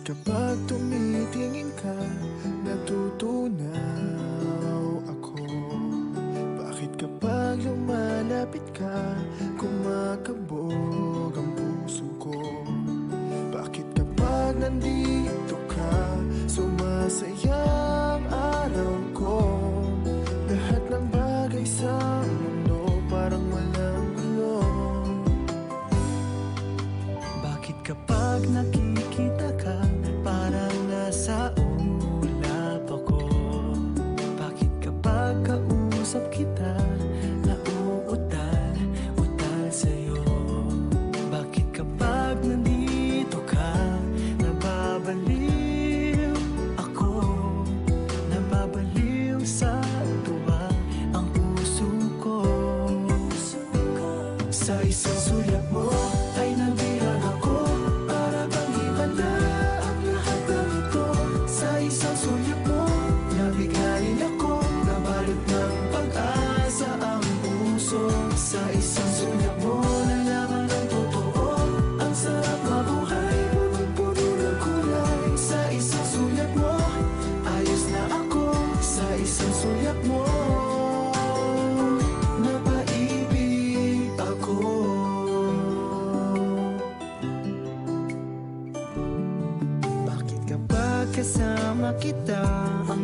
kapag tumitingin ka, natutunaw ako? Bakit kapag lumalapit ka, kumakabog ang puso ko? Bakit kapag nandito ka, sumasaya ang araw ko? Lahat ng bagay sa mundo parang walang gulo. Bakit kapag nakikita ka, parang nasa ulap ako? Bakit kapag kausap kita, nauutal sa'yo? Bakit kapag nandito ka, nababaliw ako? Nababaliw sa tuwa ang puso ko. Sa isang sulyap mo ay nabilang ako, para bang iba na ang lahat ng ito. Sa isang sulyap mo, nabigayin ako, nabalot ng pag-asa ang puso. Sa isang sulyap mo, nalaman ang totoo, ang sarap mabuhay, punong-puno ng kulay. Sa isang sulyap mo, ayos na ako. Sa isang sulyap mo, napaibig ako. Bakit kapag kasama kita, ang